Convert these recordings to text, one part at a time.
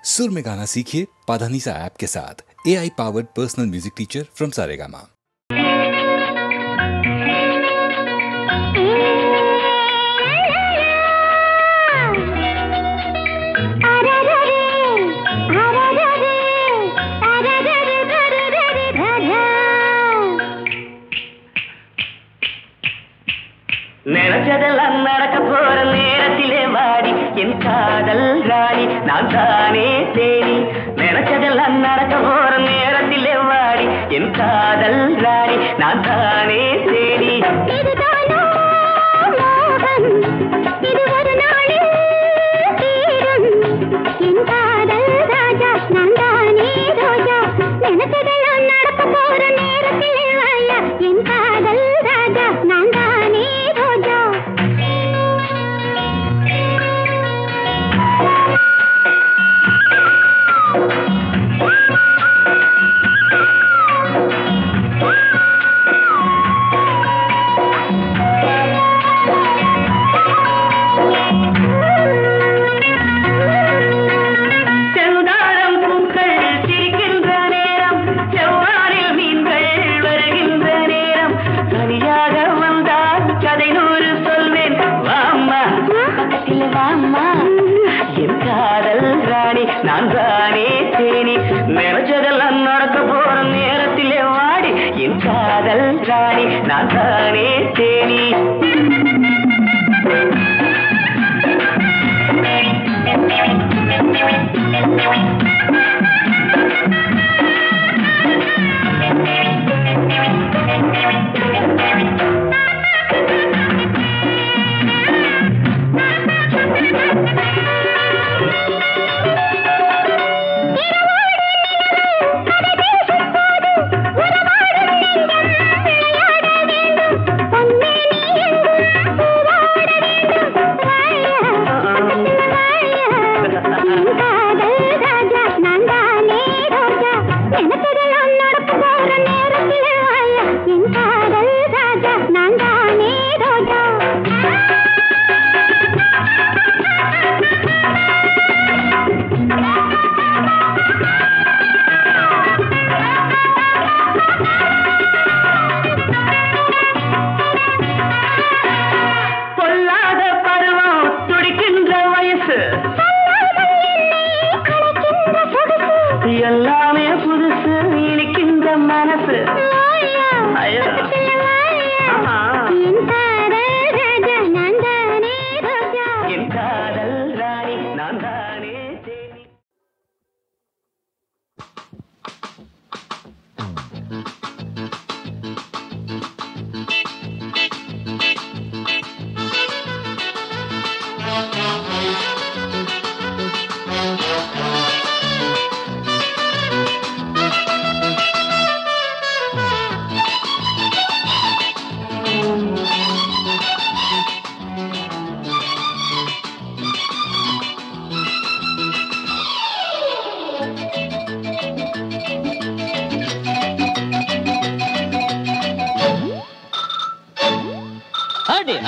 सुर में गाना सीखिए पाधानीसा ऐप के साथ। AI powered personal music teacher from Saregama. நினைச்சதெல்லாம் நடக்க போற நேரத்திலே வாடி என் காதல் ராணி நான் தானே தேடி. நினைச்சதெல்லாம் நடக்க போற நேரத்திலே வாடி என் காதல் ராணி நான் தானே தேடி.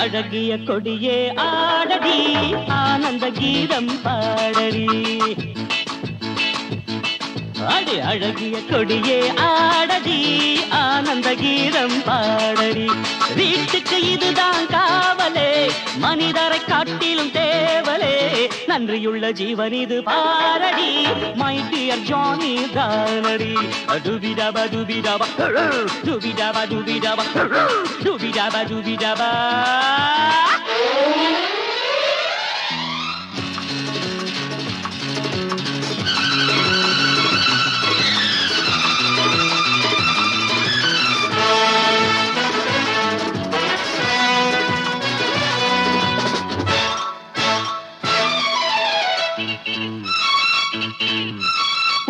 அழகிய கொடியே ஆடடி ஆனந்த கீதம் பாடடி. அடி அழகிய கொடியே ஆடடி ஆனந்த கீதம் பாடடி. வீட்டுக்கு இதுதான் காவலே மனிதரை காட்டிலும் தேவலே. நன்றியுள்ள ஜீவன் இது பாரடி மை டியர் ஜானி தானடி. டுபிடபா டுபிடபா டுபிடபா டுபிடபா டுபிடபா டுபிடபா.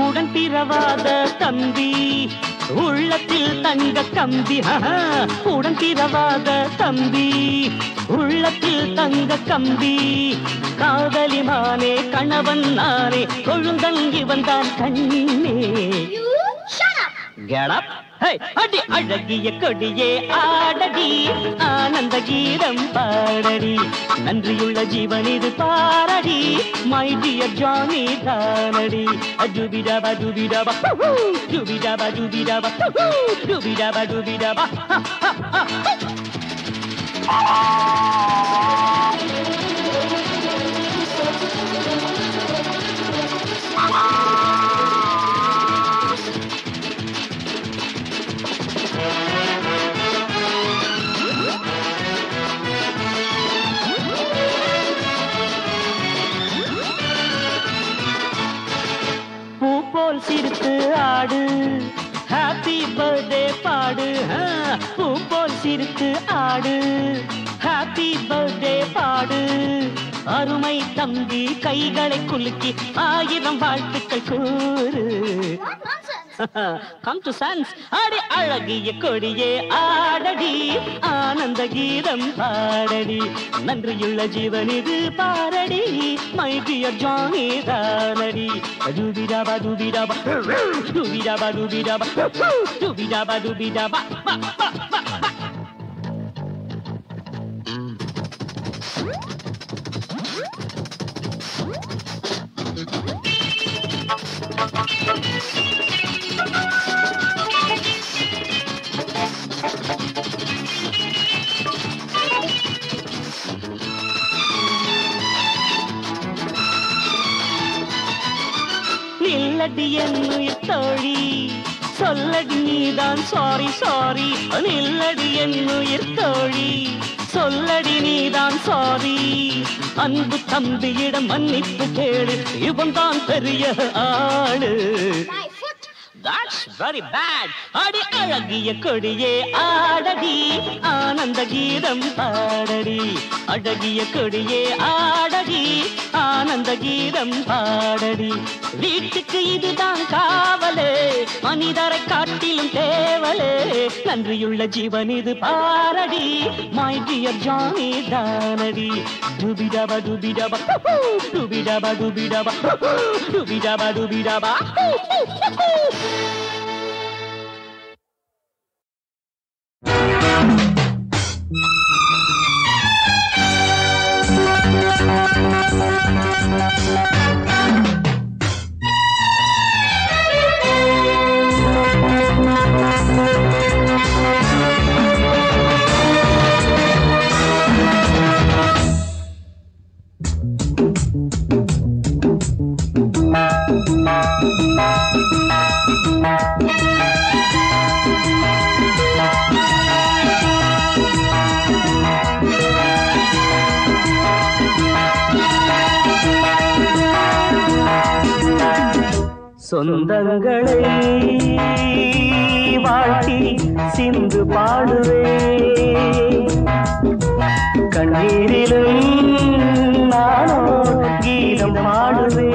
உடன் பிறவாத தம்பி உள்ளத்தில் தங்க கம்பி. உடன் பிறவாத தம்பி உள்ளத்தில் தங்க கம்பி. காதலிமானே கணவன் நானே கொழுந்தன் இவன் தான் கண்ணே. Get up. அடி அழகிய கொடியே ஆடடி ஆனந்த கீதம் பாடடி நன்றியுள்ள ஜீவன் இது பாரடி மை டியர் ஜானி தானடி டுபிடபா டுபிடபா டுபிடபா டுபிடபா டுபிடபா டுபிடபா சிரித்து ஆடு ஹாப்பி பர்த்டே பாடு பூ போல் சிரித்து ஆடு ஹாப்பி பர்த்டே பாடு அருமை தம்பி கைகளை குலுக்கி 1000 வாழ்த்துக்கள் கூறு Come to sense அடி அழகிய கொடியே ஆடடி ஆனந்த கீதம் பாடடி நன்றியுள்ள ஜீவன் இது பாரடி மை டியர் ஜானி தானடி டுபிடபா டுபிடபா டுபிடபா டுபிடபா டுபிடபா டுபிடபா நில்லடி என்னுயிர் தோழி சொல்லடி நீதான் சாரி சாரி நில்லடி என்னுயிர் தோழி சொல்லடி நீதான் சாரி அன்பு தம்பியிடம் மன்னிப்பு கேளு இவன் தான் பெரிய ஆளு That's very bad. அடி அழகிய கொடியே ஆடடி ஆனந்த கீதம் பாடடி அழகிய கொடியே ஆடடி ஆனந்த கீதம் பாடடி வீட்டுக்கு இதுதான் காவலே மனிதரை காட்டிலும் தேவலே நன்றியுள்ள ஜீவன் இது பாரடி மை டியர் ஜானி தானடி டுபிடபா டுபிடபா டுபிடபா டுபிடபா டுபிடபா டுபிடபா சொந்தங்களை வாழ்த்தி சிந்து பாடுவே கண்ணீரிலும் நானோ கீதம் பாடுவே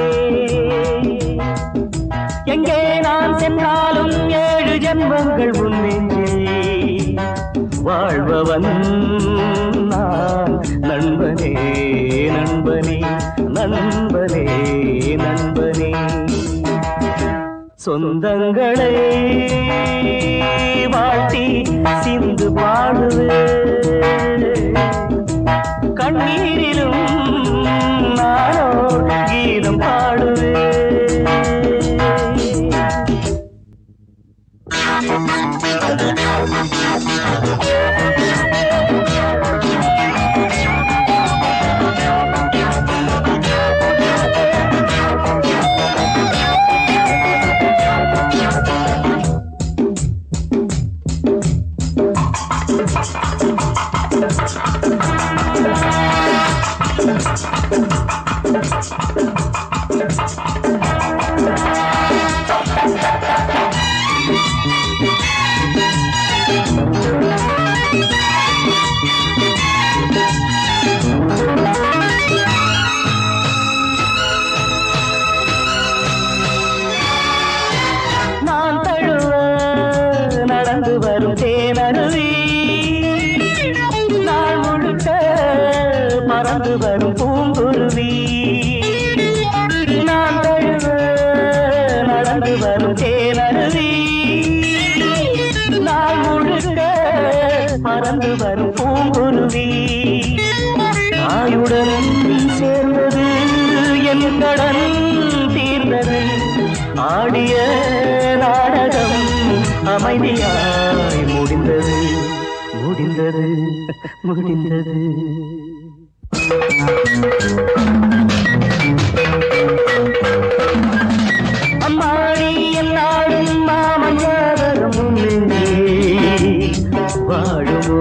எங்கே நான் சென்றாலும் 7 ஜென்மங்கள் உன்னெஞ்சில் வாழ்பவன் நான் நண்பனே நண்பனே நண்பனே நண்பனே சொந்தங்களை வாழ்த்தி சிந்து பாடுவே கண்ணீரிலும் நானோ கீதம் பாடுவே வரும் பூங்குருவி நான் தழுவ நடந்து வரும் தேனருவி குருவி தாயுடன் சேர்ந்தது என் கடன் தீர்ந்தது ஆடிய நாடகம் அமைதியாய் முடிந்தது முடிந்தது முடிந்தது அம்மாடி எல்லாரும் மாமன் ஜாதகம் வாழுமோ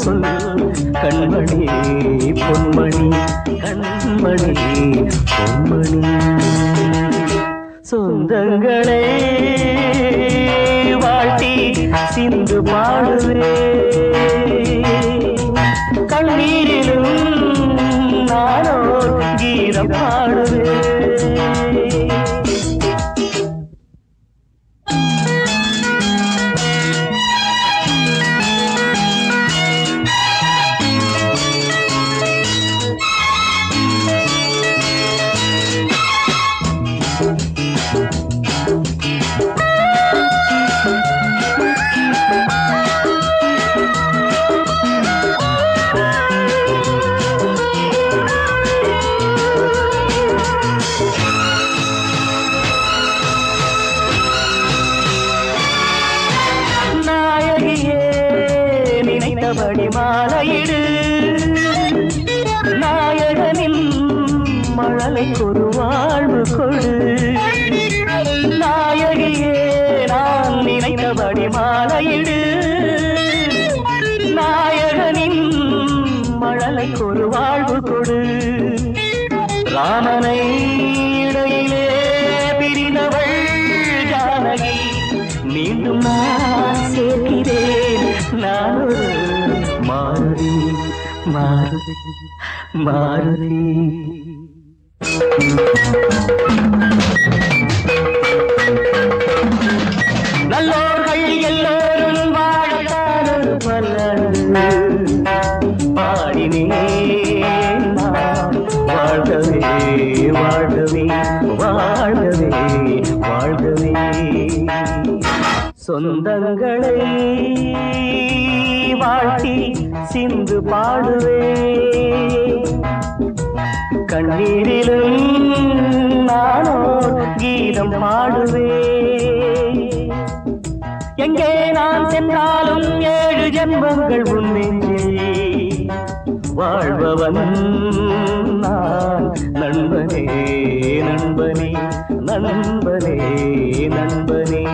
சொல் கண்மணி பொன்மணி கண்மணி பொன்மணி சொந்தங்களே வாழ்த்தி சிந்து பாடுவே கண்ணீரிலும் நானோ கீதம் பாடுவே படி மாலையிடு நாயகனின் மழலைக்கு ஒரு வாழ்வு கொடு நாயகியே நான் நினைத்தபடி மாலையிடு நாயகனின் மழலைக்கு ஒரு வாழ்வு கொடு ராமனை இடையிலே பிரிந்தவள் ஜானகி மீண்டும் நான் சேர்க்கிறேன் நான் மாருதி மாருதி மாருதி நல்லோர்கள் எல்லோரும் வாழத்தான் ஒரு பலன் பாடினேன் வாழ்கவே வாழ்கவே வாழ்கவே வாழ்கவே சொந்தங்களை வாழ்த்தி சிந்து பாடுவே கண்ணீரிலும் நானோ கீதம் பாடுவே எங்கே நான் சென்றாலும் 7 ஜென்மங்கள் உன்னெஞ்சில் வாழ்பவன் நான் நண்பனே நண்பனே நண்பனே நண்பனே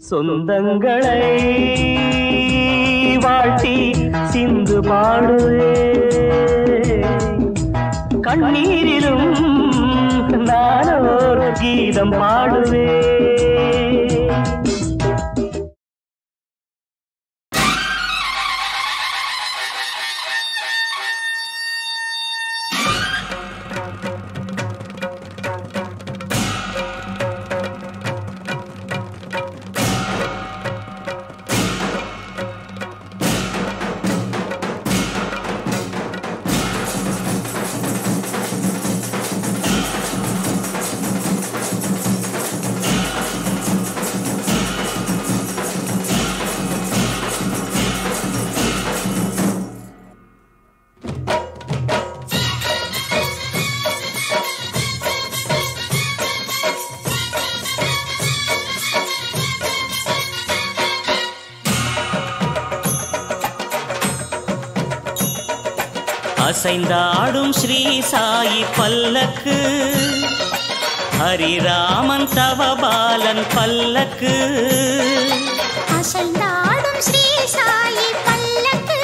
சொந்தங்களை வாழ்த்தி சிந்து பாடுவே கண்ணீரிலும் நானோர் கீதம் பாடுவே அசைந்தாடும் ஸ்ரீ சாயி பல்லக்கு ஹரிராமன் தவபாலன் பல்லக்கு அசைந்தாடும் ஸ்ரீ சாயி பல்லக்கு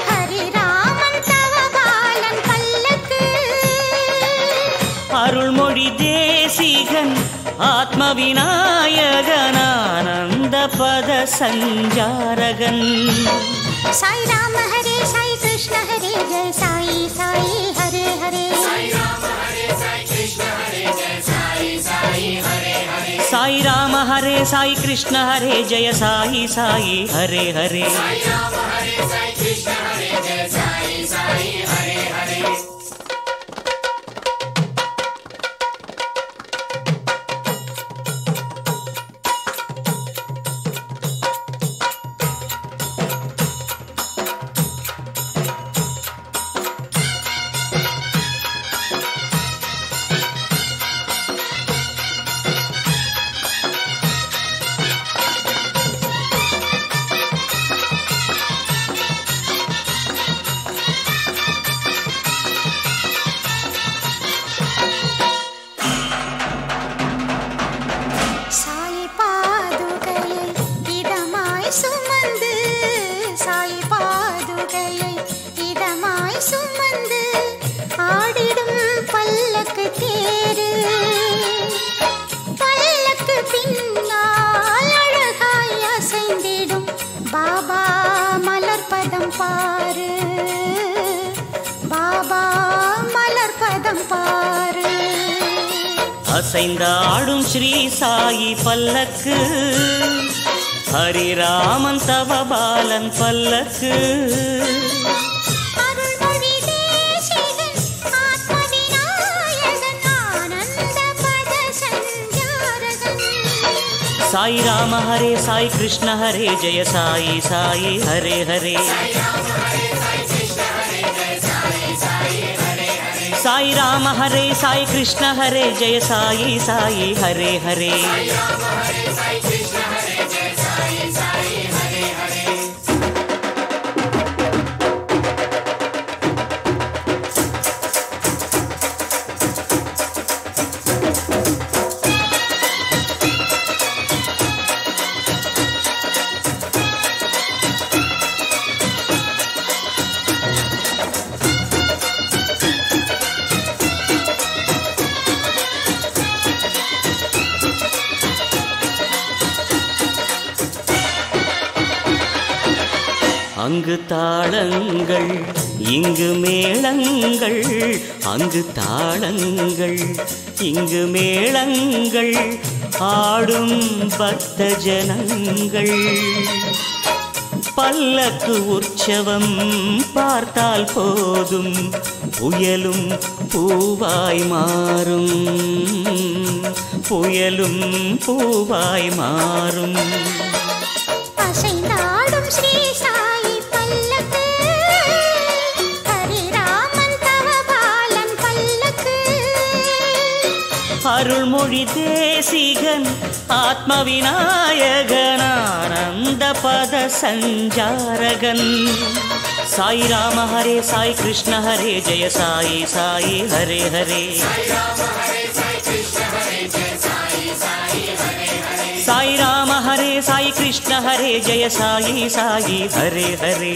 ஹரிராமன் தவபாலன் பல்லக்கு அருள்மொழி தேசிகன் ஆத்ம விநாயகன் ஆனந்த பத சஞ்சாரகன் சாய் ராம ஹரே சாய் கிருஷ்ண ஹரே ஜெய சாயி சாயி ஹரே ஹரே சாய் ராம ஹரே சாய் கிருஷ்ண ஹரே ஜெய சாயி சாயி ஹரே ஹரே சாய் ராம ஹரே சாய் கிருஷ்ண ஹரே ஜெய சாயி சாயி ஹரே ஹரே சாய் ராம ஹரே சாய் கிருஷ்ண ஹரே ஜெய சாயி சாயி ஹரே ஹரே பாரு. அசைந்தாடும் ஸ்ரீ சாயி பல்லக்கு, ஹரிராமன் தவபாலன் பல்லக்கு. அருள்மொழி தேசிகன் ஆத்மவிநாயகன் ஆனந்த பத சஞ்சாரகன். சாய் ராம ஹரே சாய் கிருஷ்ண ஹரே ஜெய சாயி சாயி ஹரே ஹரே. சாய் ராம ஹரே சாய் கிருஷ்ண ஹரே ஜெய சாயி சாயி ஹரே ஹரே. அங்கு தாளங்கள் இங்கு மேளங்கள், அங்கு தாளங்கள் இங்கு மேளங்கள், ஆடும் பக்த ஜனங்கள். பல்லக்கு உற்சவம் பார்த்தால் போதும், புயலும் பூவாய் மாறும், புயலும் பூவாய் மாறும். அசைந்தாடும் ஸ்ரீ சாயி பல்லக்கு, ஹரிராமன் தவபாலன் பல்லக்கு. அருள்மொழி தேசிகன் ஆத்மவிநாயகன் ஆனந்த பத சஞ்சாரகன். சாய் ராம ஹரே சாய் கிருஷ்ண ஹரே ஜெய சாயி சாயி ஹரே ஹரே. சாய் ராம ஹரே சாய் கிருஷ்ண ஹரே ஜெய சாயி சாயி ஹரே ஹரே.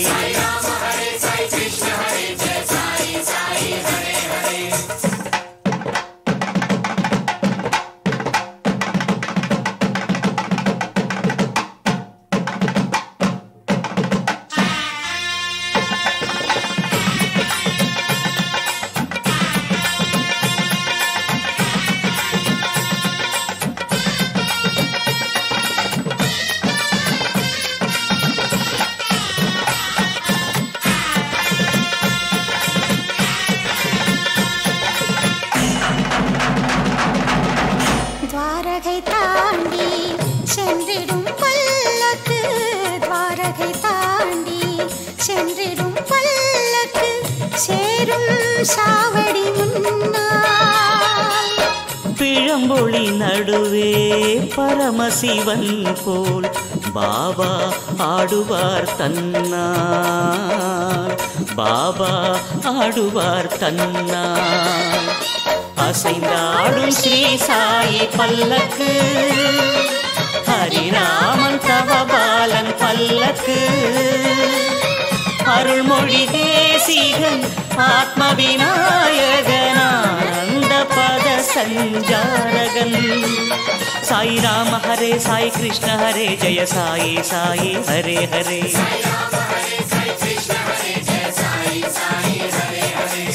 துவாரகை தாண்டி சென்றிடும் பல்லக்கு, துவாரகை தாண்டி சென்றிடும் பல்லக்கு, சேரும் சாவடி முன்னால். பிழம்பொழி நடுவே பரமசிவன் போல் பாபா ஆடுவார் தன்னார், பாபா ஆடுவார் தன்னார். அசைந்தாடும் ஸ்ரீ சாயி பல்லக்கு, ஹரிராமன் தவபாலன் பல்லக்கு. அருள்மொழி தேசிகன் ஆத்மவிநாயகன் ஆனந்த பத சஞ்சாரகன். சாய் ராம ஹரே சாய் கிருஷ்ண ஹரே ஜெய சாயி சாயி ஹரே ஹரே.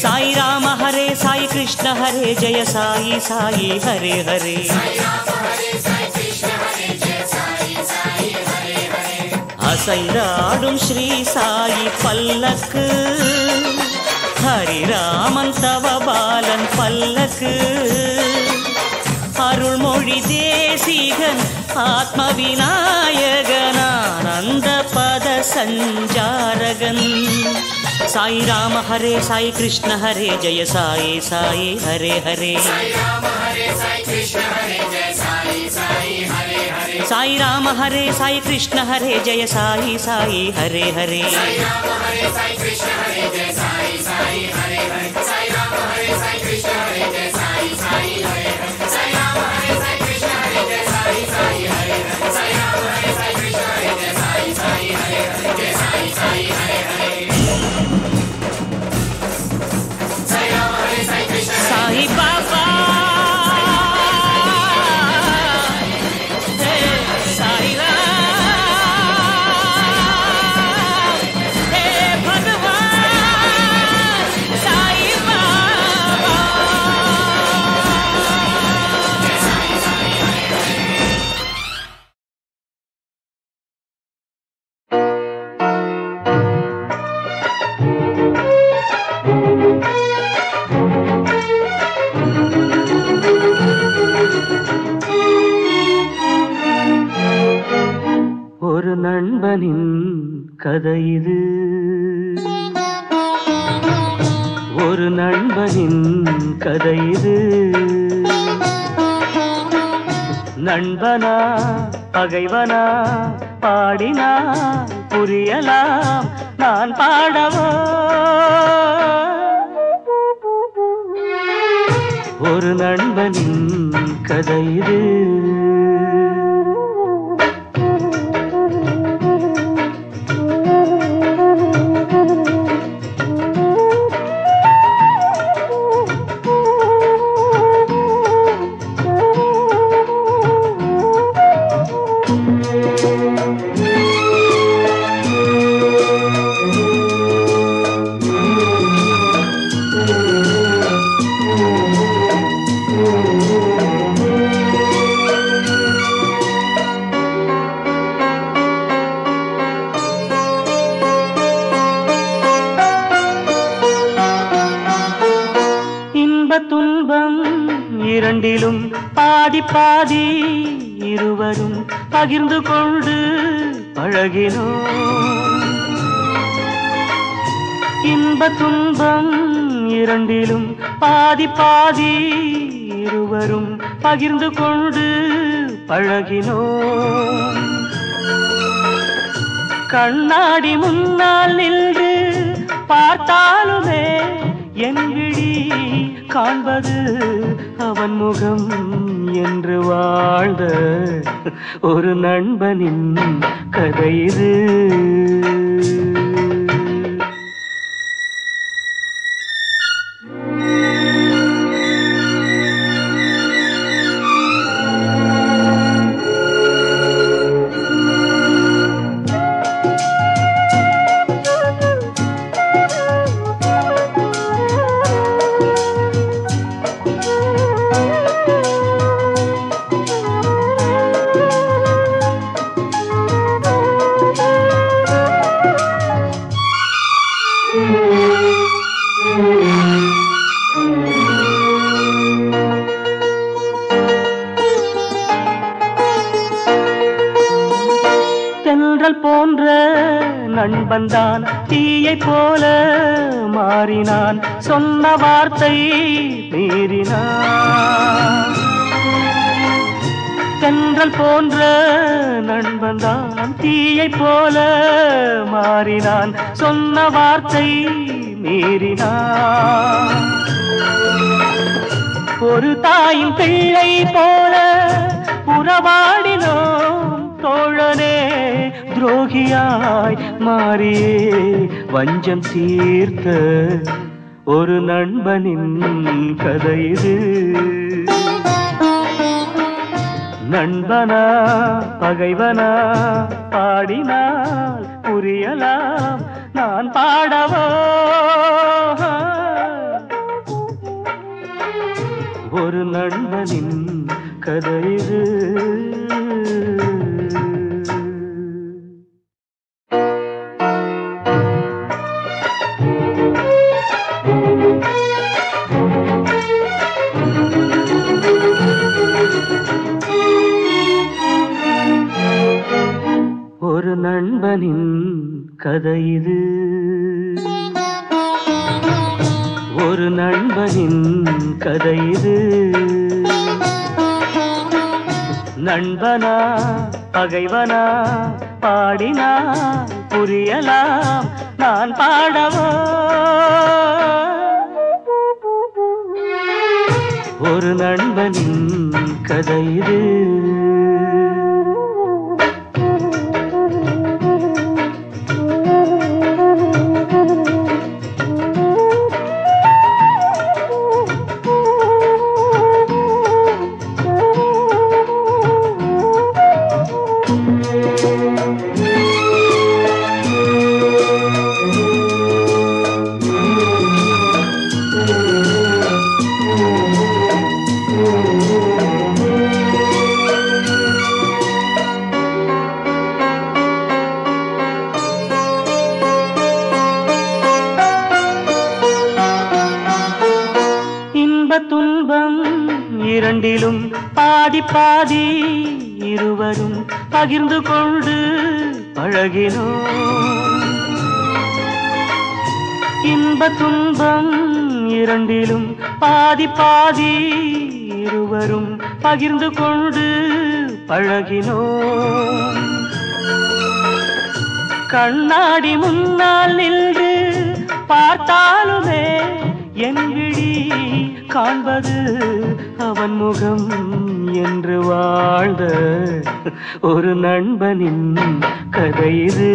சாய் ராம ஹரே சாய் கிருஷ்ண ஹரே ஜெய சாயி சாயி ஹரே ஹரே. அசைந்தாடும் ஸ்ரீ சாயி பல்லக்கு, ஹரிராமன் தவபாலன் பல்லக்கு. அருள்மொழி தேசிகன் ஆத்மவிநாயகன் ஆனந்த பத சஞ்சாரகன். சாய் ராம ஹரே சாய் கிருஷ்ண ஹரே ஜெய சாயி சாயி ஹரே ஹரே. சாய் ராம ஹரே சாய் கிருஷ்ண ஹரே ஜெய சாயி சாயி ஹரே ஹரே. साई बाबा साई राम हे भगवान நண்பனின் கதை இது, ஒரு நண்பனின் கதை இது. நண்பனா பகைவனா பாடினா புரியலாம், நான் பாடவோ ஒரு நண்பனின் கதை இது. துன்பம் இரண்டிலும் பாதி பாதி இருவரும் பகிர்ந்து கொண்டு பழகினோம். இன்ப துன்பம் இரண்டிலும் பாதி பாதி இருவரும் பகிர்ந்து கொண்டு பழகினோம். கண்ணாடி முன்னால் நின்று பார்த்தாலுமே என் விழி காண்பது அவன் முகம் என்று வாழ்ந்த ஒரு நண்பனின் கதை இது. தென்றல் போன்ற நண்பன்தான் தீயை போல மாறினான், சொன்ன வார்த்தை மீறினான். தென்றல் போன்ற நண்பன்தான் தீயை போல மாறினான், சொன்ன வார்த்தை மீறினான். ஒரு தாயின் பிள்ளை போல உறவாடினோம் தோழனே, துரோகியாய் மாறியே வஞ்சம் தீர்த்த ஒரு நண்பனின் கதை இது. நண்பனா பகைவனா பாடினால் புரியலாம், நான் பாடவோ ஒரு நண்பனின் கதை இது. ஒரு நண்பனின் கதை இது, ஒரு நண்பனின் கதை இது. நண்பனா பகைவனா பாடினா புரியலாம், நான் பாடவோ ஒரு நண்பனின் கதை இது. துன்பம் இரண்டிலும் பாதி பாதி இருவரும் பகிர்ந்து கொண்டு பழகினோம். இன்ப துன்பம் இரண்டிலும் பாதி பாதி இருவரும் பகிர்ந்து கொண்டு பழகினோம். கண்ணாடி முன்னால் நின்று பார்த்தாலுமே என் விழி காண்பது அவன் முகம் என்று வாழ்ந்த ஒரு நண்பனின் கதை இது.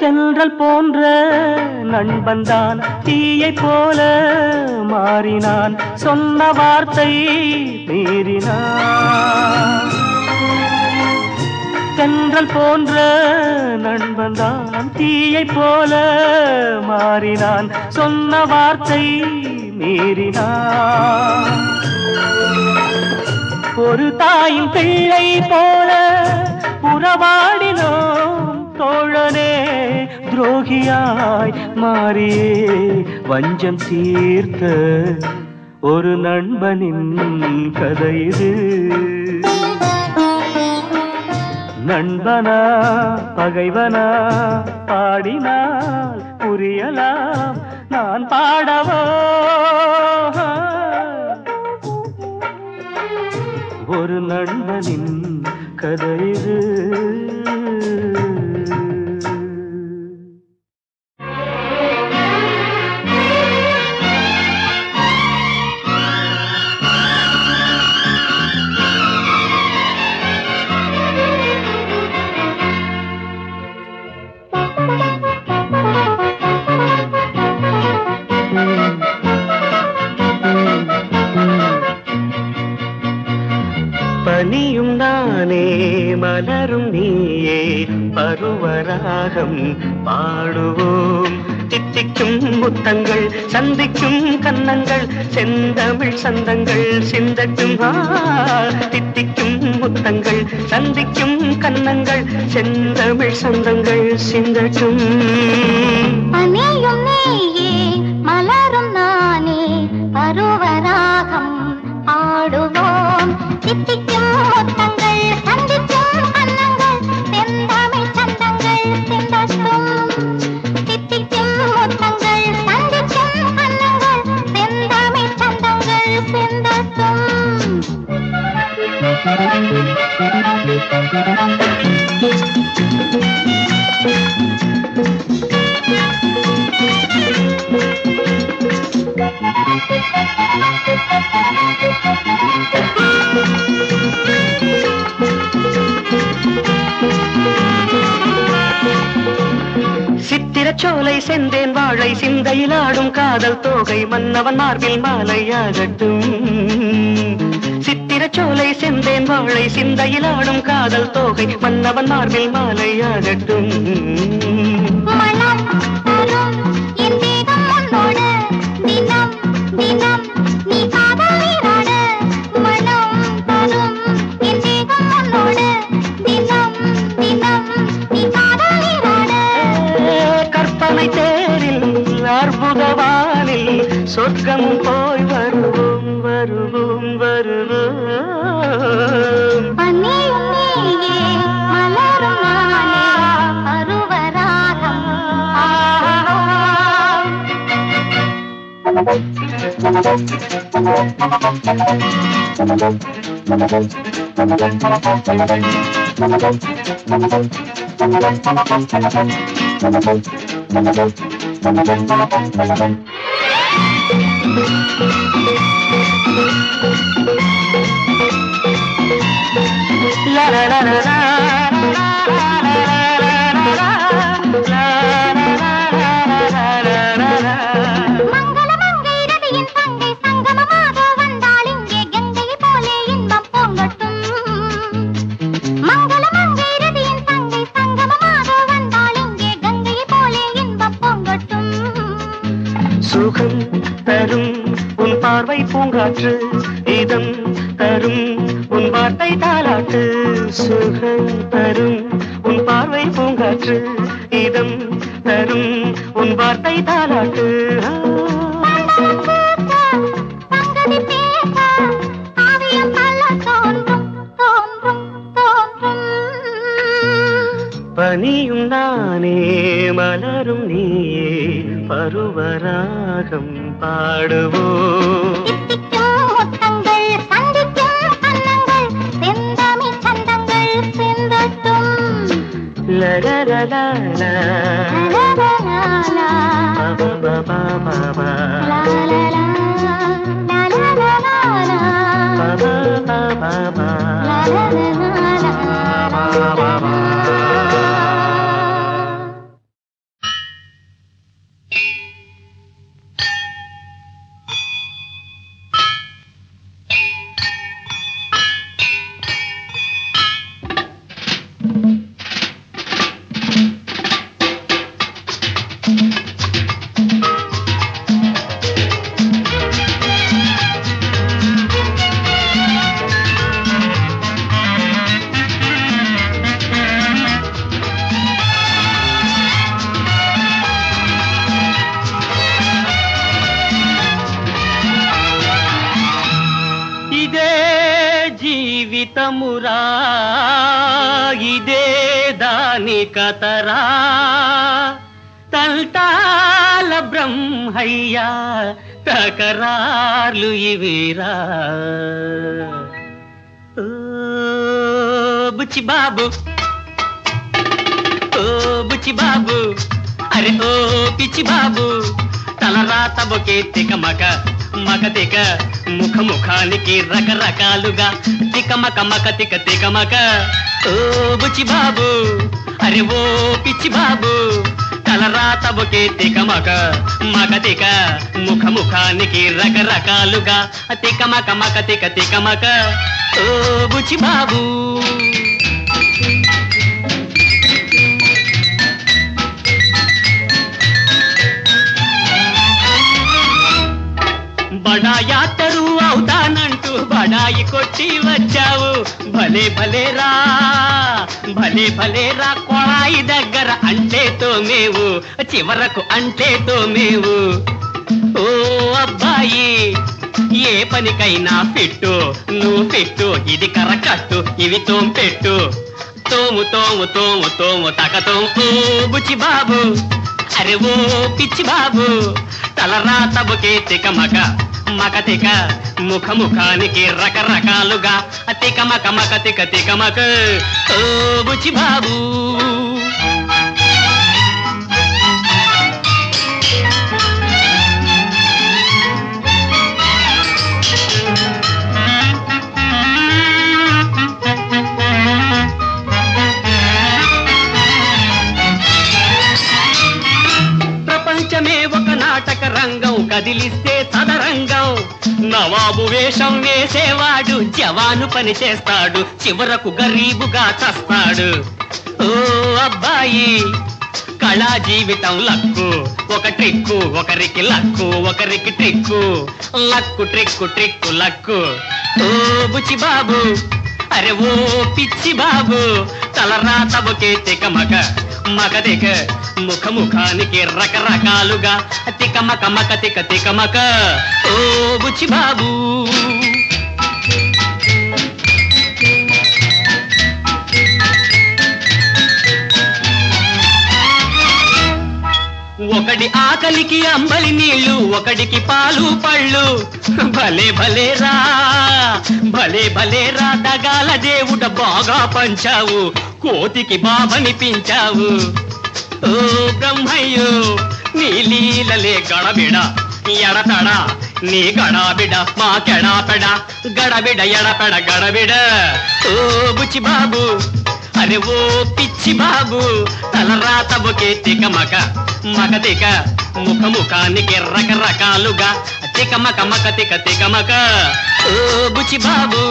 தென்றல் போன்ற நண்பன்தான் தீயை போல மாறினான், சொன்ன வார்த்தை மீறினான். தென்றல் போன்ற நண்பன்தான் தீயை போல மாறினான், சொன்ன வார்த்தை மீறினான். ஒரு தாயின் பிள்ளை போல உறவாடினோம் தோழனே, துரோகியாய் மாறியே வஞ்சம் தீர்த்த ஒரு நண்பனின் கதை இது. நண்பனா பகைவனா பாடினால் புரியலாம், நான் பாடவோ ஒரு நண்பனின் கதை இது. பனியும் நானே மலரும் நீயே பருவராகம் பாடுவோம். தித்திக்கும் முத்தங்கள் சந்திக்கும் கன்னங்கள் செந்தமிழ் சந்தங்கள் சிந்தட்டும். தித்திக்கும் முத்தங்கள் சந்திக்கும் கன்னங்கள் செந்தமிழ் சந்தங்கள் சிந்தட்டும். பனியும் நீயே மலரும் நானே பருவராகம் பாடுவோம். தித்திக்கும் முத்தங்கள் சந்திக்கும் கன்னங்கள் செந்தமிழ் சந்தங்கள் சிந்தட்டும். தித்திக்கும் முத்தங்கள் சந்திக்கும் கன்னங்கள் செந்தமிழ் சந்தங்கள் சிந்தட்டும். சித்திரச்சோலை செந்தேன் வாழை சிந்தையில் ஆடும் காதல் தோகை மன்னவன் மார்பில் மாலையாகட்டும். சித்திரச்சோலை செந்தேன் வாழை சிந்தையில் ஆடும் காதல் தோகை மன்னவன் மார்பில் மாலையாகட்டும். மனம் தரும் என் தேகம் உன்னோடு தினம் தினம் நீ காதல் நீராட. மனம் தரும் என் தேகம் உன்னோடு தினம் தினம் நீ காதல் நீராட. கற்பனை தேரில் அற்புதவானில் சொர்க்கம் போய் வருவோம் வருவோம் வருவோம். பனியும் நீயே மலரும் நானே Paruvaragam la la la la la la la la la la la பூங்காற்று இதம் தரும் உன் வார்த்தை தாலாட்டு சுகம் தரும் உன் பார்வை பூங்காற்று இதம் தரும் உன் வார்த்தை தாலாட்டு பனியும் நானே மலரும் நீயே பருவராகம் பாடுவோம் జీవితమురా ఇదే దాని కతరా తంటాల బ్రహ్మయ్యా తకరార్లు ఇవిరా ఓ బుచ్చి బాబు ఓ బుచ్చి బాబు అరే ఓ పిచ్చి బాబు తలరాత బొకే తికమక మగతిక ముఖ ముఖానికి రకరకాలుగా తికమక మక తిక తికమక ఓ బుచ్చి బాబు అరే ఓ పిచ్చి బాబు తలరాత బొకే తికమక మగతిక ముఖ ముఖానికి రకరకాలుగా తికమక మక తిక తికమక ఓ బుచ్చి బాబు బడాయాతరు అవుతానంటూ బడాయి కొట్టి వచ్చావు భలే భలేరా భలే భలేరా కొళాయి దగ్గర అంటే తోమేవు చివరకు అంటే తోమేవు ఓ అబ్బాయి ఏ పనికైనా పెట్టు నువ్వు పెట్టు ఇది కరకట్టు ఇవి తోంపెట్టు తోము తోము తోము తోము తకతోం ఓ బుచ్చి బాబు అరే ఓ పిచ్చి బాబు తలరాత బొకే తికమక మకతిక ముఖ ముఖానికి రకరకాలుగా తికమక మక తిక తికమక ఓ బుచ్చి బాబు ప్రపంచమే ఒక నాటక రంగం కదిలిస్తే సదరంగం నవాబు వేషం వేసేవాడు జవాను పని చేస్తాడు చివరకు గరీబుగా చస్తాడు ఓ అబ్బాయి కళా జీవితం లక్కు ఒక ట్రిక్కు ఒకరికి లక్కు ఒకరికి trick luck trick trick luck ఓ బుచ్చి బాబు అరే ఓ పిచ్చి బాబు తలరాత బొకే తికమక మగదిక ముఖ ముఖానికి రకరకాలుగా తికమక మక తిక తికమక ఓ బుచ్చి బాబు ఒకడి ఆకలికి అంబలి నీళ్లు ఒకడికి పాలు పళ్ళు భలే భలేరా భలే భలేరా దగాల దేవుడ బాగా పంచావు కోతికి బాబనిపించావు ఓ బ్రహ్మయ్యో నీ లీలలే గడబిడ ఎడతడ నీ గడాబిడ మా కెడాపెడ గడబిడ ఎడపెడ గడబిడ ఓ బుచ్చి బాబు అరే ఓ పిచ్చి బాబు తలరాత బొకే తికమక మగతిక ముఖ ముఖానికి రకరకాలుగా తికమక మక తిక తికమక ఓ బుచ్చి బాబు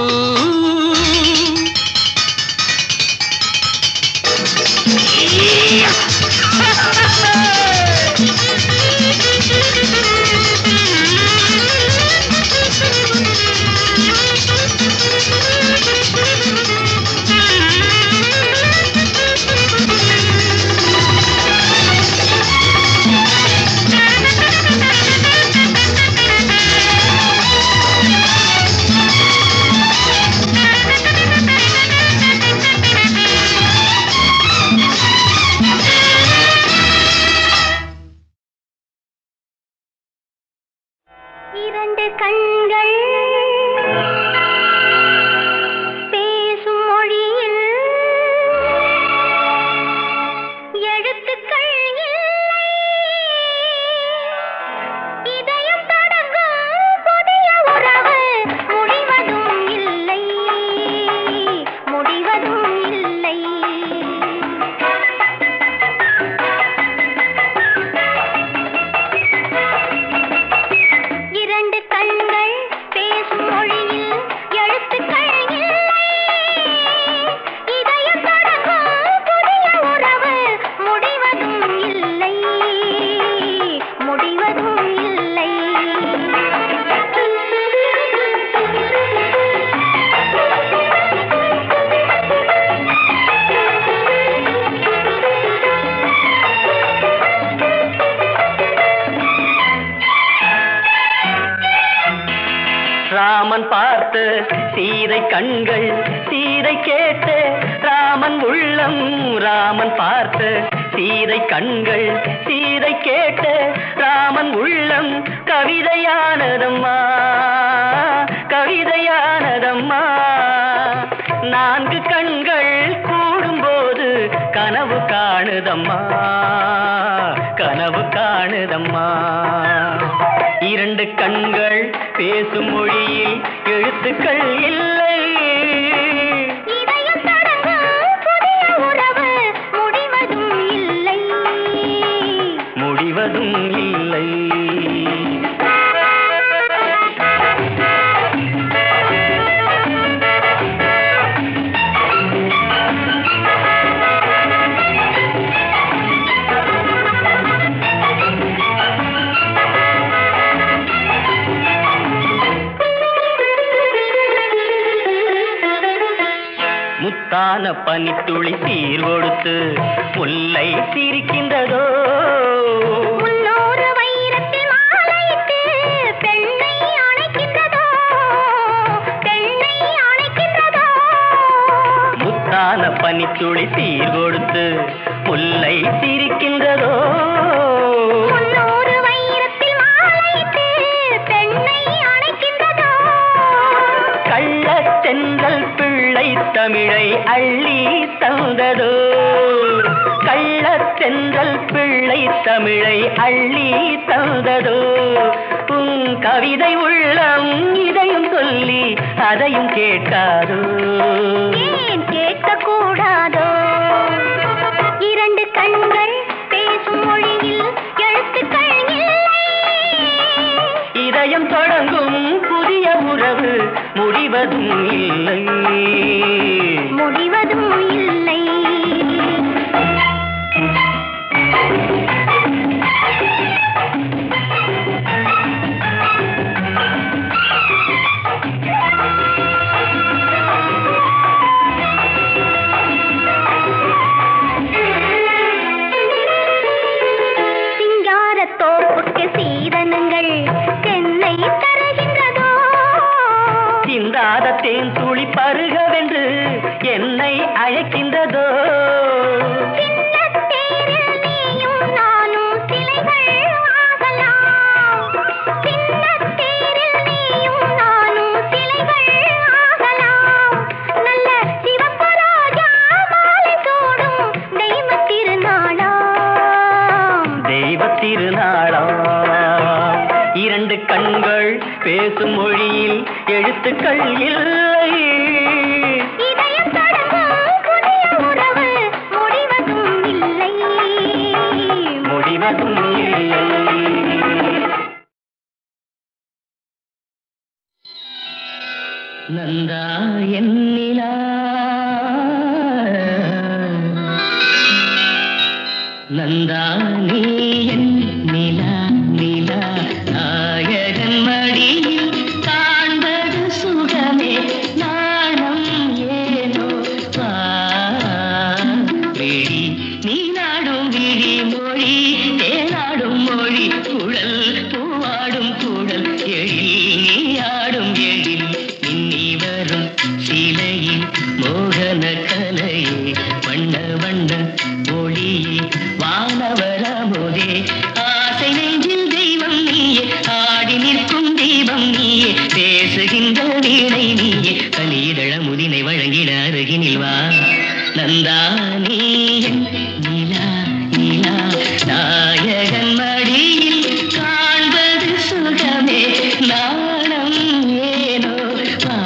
பார்த்த சீதை கண்கள் சீதை கேட்ட ராமன் உள்ளம் ராமன் பார்த்த சீதை கண்கள் சீதை கேட்ட ராமன் உள்ளம் கவிதையானதம்மா கவிதையானதம்மா. நான்கு கண்கள் கூடும்போது கனவு காணுதம்மா கனவு காணுதம்மா. இரண்டு கண்கள் பேசும் மொழியில் எழுத்துக்கள் இல்லை. இதயம் தொடங்கும் புதிய உறவு முடிவதும் இல்லை முடிவதும் இல்லை. முத்தான பனித்துளி சீர் கொடுத்து முல்லை சிரிக்கின்றதோ. முன்னோரு வைரத்தில் மாலையிட்டு பெண்ணை அணைக்கின்றதோ பெண்ணை அணைக்கின்றதோ. முத்தான பனித்துளி சீர் கொடுத்து முல்லை சிரிக்கின்றதோ. முன்னோரு வைரத்தில் மாலையிட்டு பெண்ணை அணைக்கின்றதோ. கள்ளத்தென்றல் பிள்ளை தமிழை அள்ளி தந்ததோ. கள்ளத்தென்றல் பிள்ளை தமிழை அள்ளி தந்ததோ. உன் கவிதை உள்ளம் இதையும் சொல்லி அதையும் கேட்காதோ. ஏன் கேட்கக்கூடாதோ? இரண்டு கண்கள் பேசும் மொழியில் எழுத்துக்கள் இல்லை. இதயம் தொடங்கும் புதிய உறவு முடிவதும் இல்லை முடிவதும் இல்லை. சிங்காரத்தோப்புக்கு சீதனங்கள் தென்னை தருகின்றதோ. சிந்தாத தேன் துளி பருகவென்று என்னை அழைக்கின்றதோ. சின்னத்தேரில் நீயும் நானும் சிலைகள் ஆகலாம். சின்னத்தேரில் நீயும் நானும் சிலைகள் ஆகலாம். நல்ல சிவப்பு ரோஜா மாலை சூடும் தெய்வ திருநாளாம் தெய்வ திருநாளாம். இரண்டு கண்கள் பேசும் மொழியில் எழுத்துக்கள் இல்லை. இதயம் தொடங்கும் புதிய உறவு முடிவதும் இல்லை முடிவதும் இல்லை. நந்தா என்னிலா நந்தா நீ என் நிலா நிலா நாயகன் மடியில் காண்பது சுகமே நாணம் ஏனோ விழி நீ நாடும் விழி மொழி தேனாடும் மொழி குழல் பூவாடும் குழல் எழில் நீ ஆடும் எழில் இன்னி வரும் சிலையில் மோகன கலையே வண்ண வண்ண ஒளியே வானவரமுதே ஆசை நெஞ்சில் தெய்வம் நீயே ஆடி நிற்கும் தெய்வம் நீயே பேசுகின்ற வீணை நீயே கலிதழ முதினை வழங்கிட அருகினில் வா நந்தா நீ நிலா நிலா நாயகன் மடியில் காண்பது சுகமே நாணம் ஏனோ வா.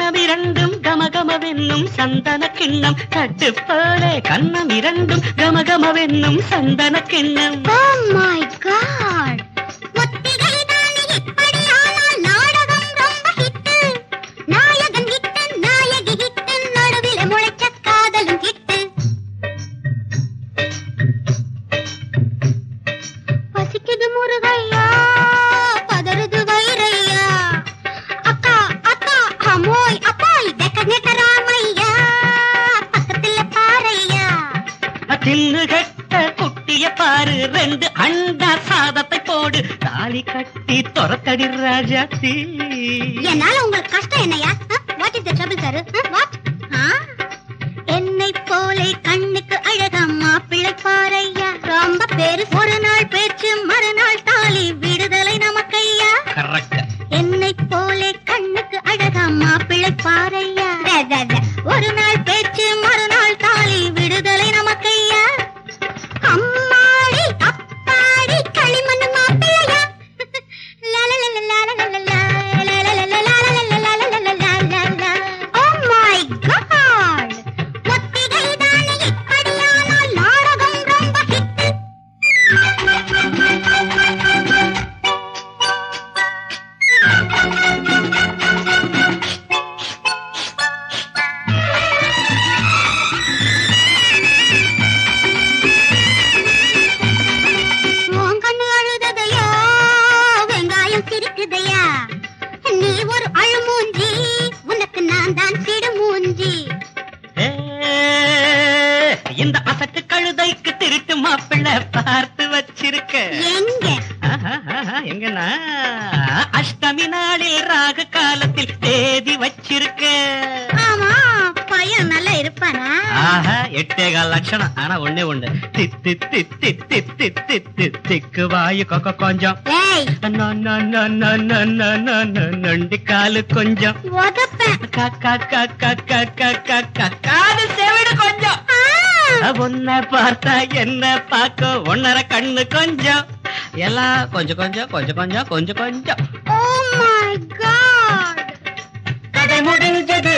கண்ணம் இரண்டும் கமகமவென்னும் சந்தன கிண்ணம் தட்டு போலே கண்ணம் இரண்டும் கமகமவென்னும் சந்தன கிண்ணம். Oh my God! ஒத்திகை தானே இப்படியானால் நாடகம் ரொம்ப ஹிட்டு. நாயகன் ஹிட்டு, நாயகி ஹிட்டு, நடுவில முளைச்ச காதலும் ஹிட்டு. பசிக்குது முருகையா, பதறுது வைரையா, அக்கா அக்கா அமோய் அப்பாய் டெக்கனேட்ட ராமையா, பக்கத்துல பாரையா. தின்னு கட்ட குட்டிய பாரு, ரெண்டு அண்டா சாதத்தை போடு, தாலி கட்டி தொரத்தடி ராஜாத்தி. என்னால உங்களுக்கு கஷ்டம் என்னையா? What is the trouble sir? What? என்னை போலே கண்ணுக்கு அழகா மாப்பிள்ளை பாரையா, ரொம்ப பேரு. ஒரு நாள் பேச்சு மறுநாள் தாலி, விடுதலை நமக்கையா. கரெக்ட். என்னை போலே கண்ணுக்கு அழகா மாப்பிள்ளை பாரையா, ஒரு நாள் பேச்சு மறுநாள் தாலி, விடுதலை நமக்கையா. அம்மாடி அப்பாடி களிமண் மாப்பிள்ளையா. Oh my God! ஒத்திகை தானே இப்படியானால் நாடகம் ரொம்ப ஹிட். உன் கண்ணு அழுததையா, வெங்காயம் சிரிக்குதையா, நீ ஒரு அழுமூஞ்சி, உனக்கு நான் தான் சிடுமூஞ்சி. இந்த அசட்டு கழுதைக்கு திருட்டு மாப்பிள்ளை பார்த்து வச்சிருக்க. எங்க? எங்கன்னா அஷ்டமி நாளில் ராக காலத்தில் தேதி வச்சிருக்க. ஆமா, பையன் நல்லா இருப்பானா? ஆஹா, 8.25 லட்சணம். ஆனா ஒண்ணே ஒண்ணு, தித்து தித்து தித்து தித்து திக்கு வாயு கொக்க கொஞ்சம், ஏய் நொண்டி காலு கொஞ்சம், உதப்பேன். காது செவிடு கொஞ்சம். உன்னை பார்த்தா என்ன பார்க்க 1.5 கண்ணு கொஞ்சம், எல்லாம் கொஞ்சம் கொஞ்சம் கொஞ்சம் கொஞ்சம் கொஞ்சம் கொஞ்சம். Oh my God! கதை முடிஞ்சது.